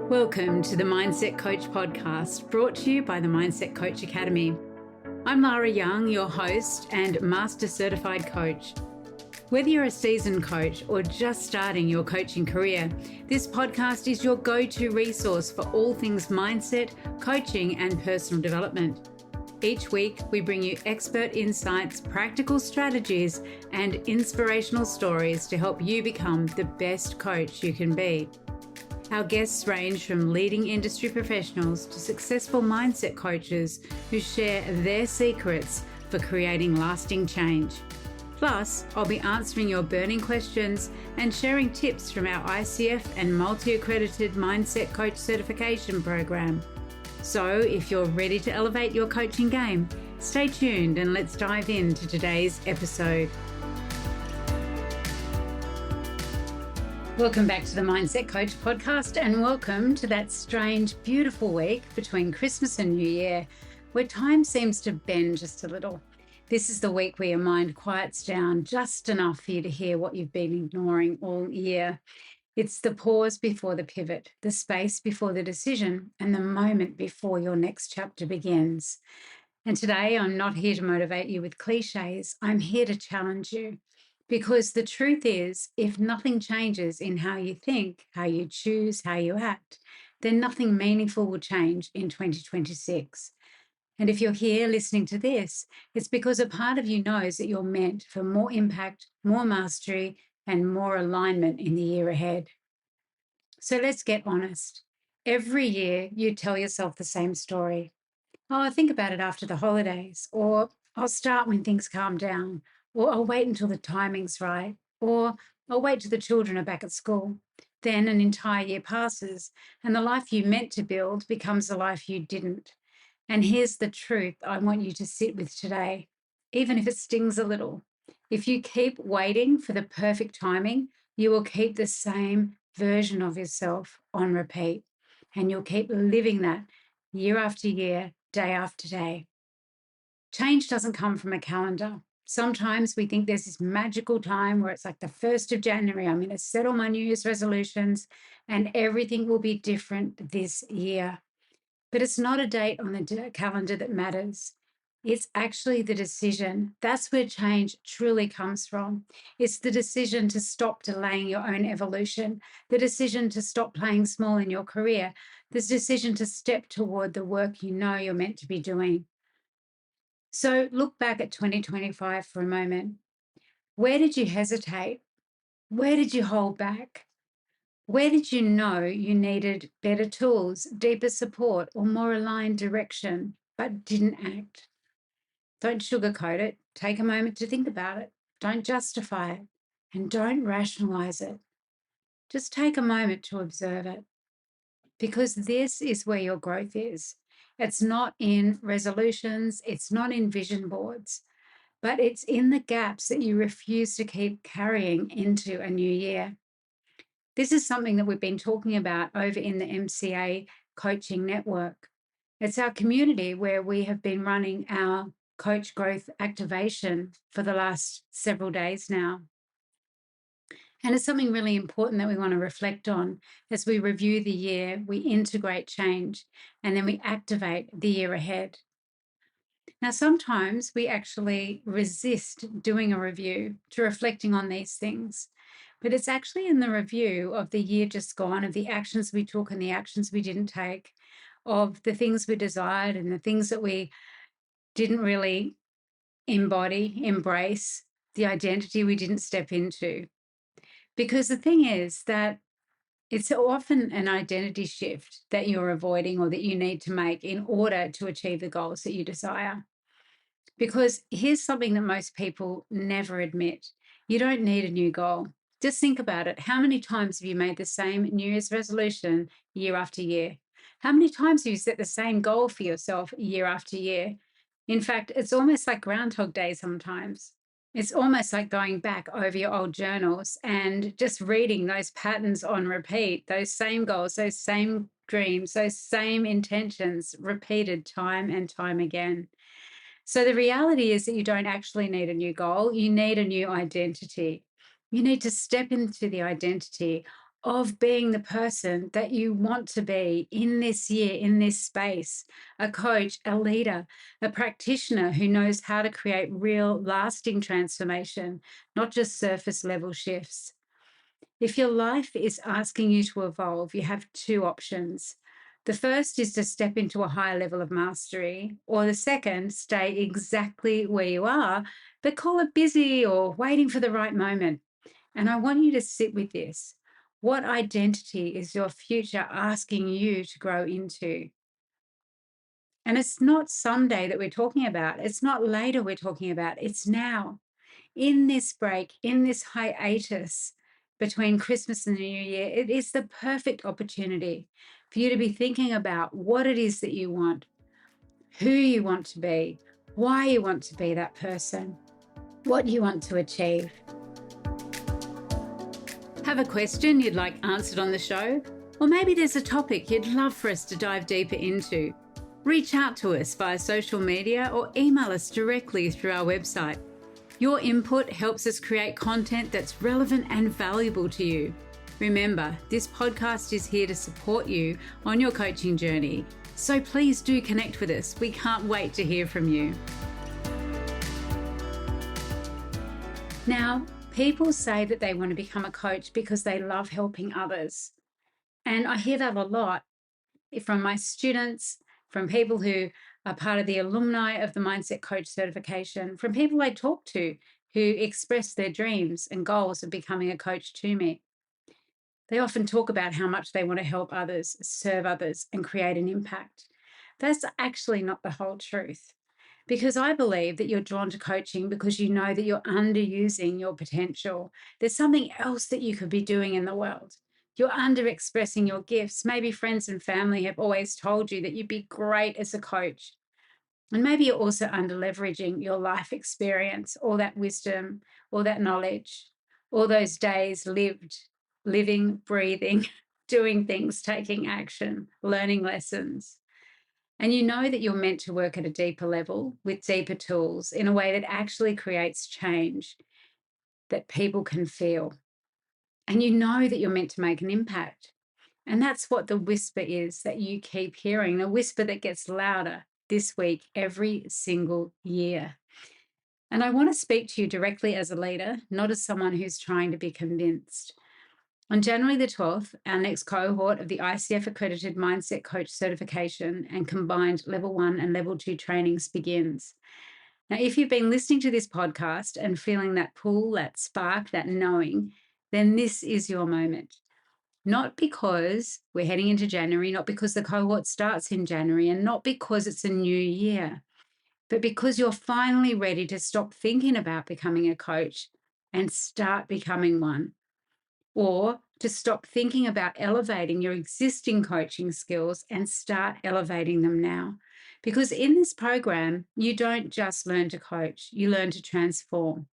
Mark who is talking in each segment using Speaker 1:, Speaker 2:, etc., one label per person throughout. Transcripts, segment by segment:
Speaker 1: Welcome to the Mindset Coach podcast, brought to you by the Mindset Coach Academy. I'm Lara Young, your host and Master Certified Coach. Whether you're a seasoned coach or just starting your coaching career, this podcast is your go-to resource for all things mindset, coaching, and personal development. Each week, we bring you expert insights, practical strategies, and inspirational stories to help you become the best coach you can be. Our guests range from leading industry professionals to successful mindset coaches who share their secrets for creating lasting change. Plus, I'll be answering your burning questions and sharing tips from our ICF and multi-accredited Mindset Coach certification program. So, if you're ready to elevate your coaching game, stay tuned and let's dive into today's episode. Welcome back to the Mindset Coach podcast, and welcome to that strange, beautiful week between Christmas and New Year, where time seems to bend just a little. This is the week where your mind quiets down just enough for you to hear what you've been ignoring all year. It's the pause before the pivot, the space before the decision, and the moment before your next chapter begins. And today, I'm not here to motivate you with cliches. I'm here to challenge you. Because the truth is, if nothing changes in how you think, how you choose, how you act, then nothing meaningful will change in 2026. And if you're here listening to this, it's because a part of you knows that you're meant for more impact, more mastery, and more alignment in the year ahead. So let's get honest. Every year, you tell yourself the same story. Oh, I'll think about it after the holidays, or I'll start when things calm down, or I'll wait until the timing's right, or I'll wait till the children are back at school. Then an entire year passes, and the life you meant to build becomes the life you didn't. And here's the truth I want you to sit with today, even if it stings a little. If you keep waiting for the perfect timing, you will keep the same version of yourself on repeat, and you'll keep living that year after year, day after day. Change doesn't come from a calendar. Sometimes we think there's this magical time where it's like the 1st of January, I'm going to set all my New Year's resolutions and everything will be different this year. But it's not a date on the calendar that matters. It's actually the decision. That's where change truly comes from. It's the decision to stop delaying your own evolution, the decision to stop playing small in your career, the decision to step toward the work you know you're meant to be doing. So look back at 2025 for a moment. Where did you hesitate? Where did you hold back? Where did you know you needed better tools, deeper support, or more aligned direction, but didn't act? Don't sugarcoat it. Take a moment to think about it. Don't justify it, and don't rationalize it. Just take a moment to observe it, because this is where your growth is. It's not in resolutions, it's not in vision boards, but it's in the gaps that you refuse to keep carrying into a new year. This is something that we've been talking about over in the MCA Coaching Network. It's our community where we have been running our coach growth activation for the last several days now. And it's something really important that we want to reflect on as we review the year, we integrate change, and then we activate the year ahead. Now, sometimes we actually resist doing a review to reflecting on these things, but it's actually in the review of the year just gone, of the actions we took and the actions we didn't take, of the things we desired and the things that we didn't really embody, embrace, the identity we didn't step into. Because the thing is that it's often an identity shift that you're avoiding or that you need to make in order to achieve the goals that you desire. Because here's something that most people never admit. You don't need a new goal. Just think about it. How many times have you made the same New Year's resolution year after year? How many times have you set the same goal for yourself year after year? In fact, it's almost like Groundhog Day sometimes. It's almost like going back over your old journals and just reading those patterns on repeat, those same goals, those same dreams, those same intentions repeated time and time again. So the reality is that you don't actually need a new goal. You need a new identity. You need to step into the identity of being the person that you want to be in this year, in this space, a coach, a leader, a practitioner who knows how to create real, lasting transformation, not just surface level shifts. If your life is asking you to evolve, you have two options. The first is to step into a higher level of mastery, or the second, stay exactly where you are, but call it busy or waiting for the right moment. And I want you to sit with this. What identity is your future asking you to grow into? And it's not someday that we're talking about. It's not later we're talking about. It's now. In this break, in this hiatus between Christmas and the New Year, it is the perfect opportunity for you to be thinking about what it is that you want, who you want to be, why you want to be that person, what you want to achieve. Have a question you'd like answered on the show? Or maybe there's a topic you'd love for us to dive deeper into. Reach out to us via social media or email us directly through our website. Your input helps us create content that's relevant and valuable to you. Remember, this podcast is here to support you on your coaching journey. So please do connect with us. We can't wait to hear from you. Now, people say that they want to become a coach because they love helping others. And I hear that a lot from my students, from people who are part of the alumni of the Mindset Coach certification, from people I talk to who express their dreams and goals of becoming a coach to me. They often talk about how much they want to help others, serve others, and create an impact. That's actually not the whole truth. Because I believe that you're drawn to coaching because you know that you're underusing your potential. There's something else that you could be doing in the world. You're under expressing your gifts. Maybe friends and family have always told you that you'd be great as a coach. And maybe you're also under leveraging your life experience, all that wisdom, all that knowledge, all those days lived, living, breathing, doing things, taking action, learning lessons. And you know that you're meant to work at a deeper level with deeper tools in a way that actually creates change that people can feel. And you know that you're meant to make an impact. And that's what the whisper is that you keep hearing, the whisper that gets louder this week, every single year. And I want to speak to you directly as a leader, not as someone who's trying to be convinced. On January the 12th, our next cohort of the ICF accredited Mindset Coach certification and combined level 1 and level 2 trainings begins. Now, if you've been listening to this podcast and feeling that pull, that spark, that knowing, then this is your moment. Not because we're heading into January, not because the cohort starts in January, and not because it's a new year, but because you're finally ready to stop thinking about becoming a coach and start becoming one. Or to stop thinking about elevating your existing coaching skills and start elevating them now. Because in this program, you don't just learn to coach, you learn to transform.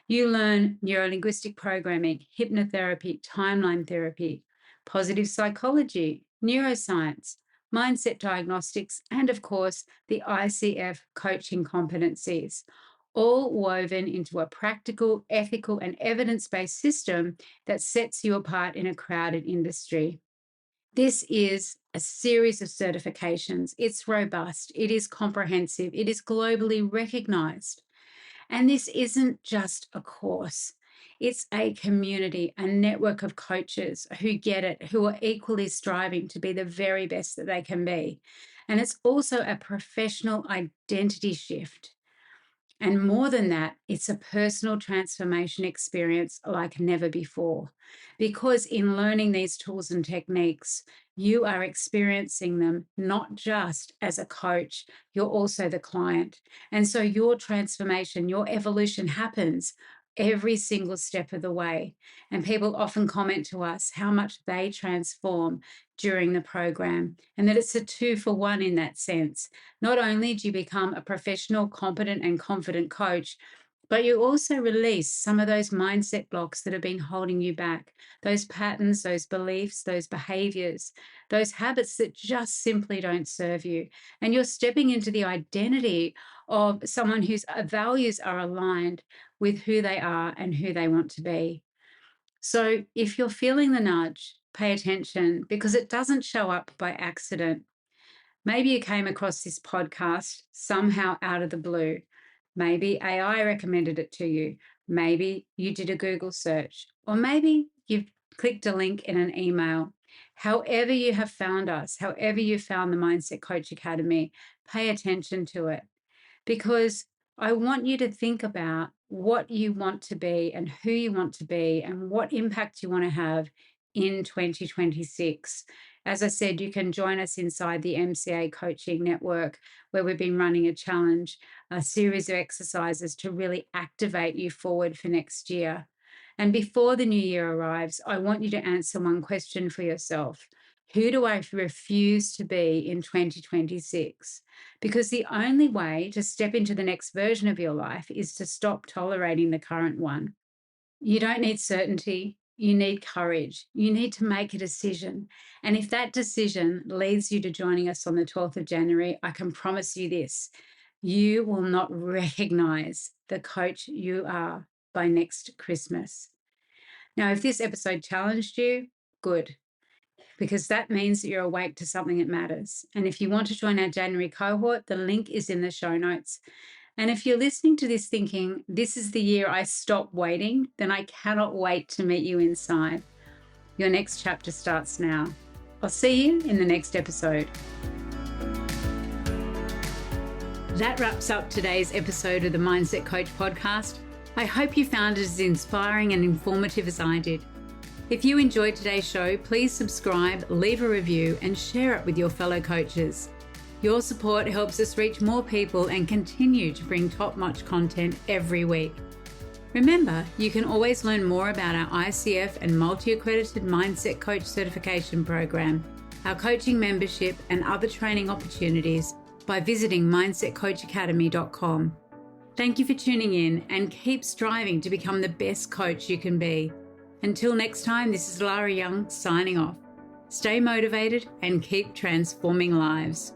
Speaker 1: You learn neurolinguistic programming, hypnotherapy, timeline therapy, positive psychology, neuroscience, mindset diagnostics, and of course, the ICF coaching competencies, all woven into a practical, ethical, and evidence based system that sets you apart in a crowded industry. This is a series of certifications. It's robust, it is comprehensive, it is globally recognized. And this isn't just a course, it's a community, a network of coaches who get it, who are equally striving to be the very best that they can be. And it's also a professional identity shift. And more than that, it's a personal transformation experience like never before. Because in learning these tools and techniques, you are experiencing them not just as a coach, you're also the client. And so your transformation, your evolution happens every single step of the way. And people often comment to us how much they transform during the program, and that it's a 2-for-1 in that sense. Not only do you become a professional, competent, and confident coach, but you also release some of those mindset blocks that have been holding you back, those patterns, those beliefs, those behaviors, those habits that just simply don't serve you. And you're stepping into the identity of someone whose values are aligned with who they are and who they want to be. So if you're feeling the nudge, pay attention because it doesn't show up by accident. Maybe you came across this podcast somehow out of the blue. Maybe AI recommended it to you. Maybe you did a Google search, or maybe you've clicked a link in an email. However, you have found us, however, you found the Mindset Coach Academy, pay attention to it because I want you to think about what you want to be and who you want to be and what impact you want to have in 2026. As I said, you can join us inside the MCA Coaching Network, where we've been running a challenge, a series of exercises to really activate you forward for next year. And before the new year arrives, I want you to answer one question for yourself. Who do I refuse to be in 2026? Because the only way to step into the next version of your life is to stop tolerating the current one. You don't need certainty. You need courage. You need to make a decision. And if that decision leads you to joining us on the 12th of January, I can promise you this: you will not recognize the coach you are by next Christmas. Now, if this episode challenged you, good, because that means that you're awake to something that matters. And if you want to join our January cohort, the link is in the show notes. And if you're listening to this thinking, this is the year I stop waiting, then I cannot wait to meet you inside. Your next chapter starts now. I'll see you in the next episode. That wraps up today's episode of the Mindset Coach podcast. I hope you found it as inspiring and informative as I did. If you enjoyed today's show, please subscribe, leave a review, and share it with your fellow coaches. Your support helps us reach more people and continue to bring top-notch content every week. Remember, you can always learn more about our ICF and multi-accredited Mindset Coach certification program, our coaching membership, and other training opportunities by visiting mindsetcoachacademy.com. Thank you for tuning in and keep striving to become the best coach you can be. Until next time, this is Lara Young signing off. Stay motivated and keep transforming lives.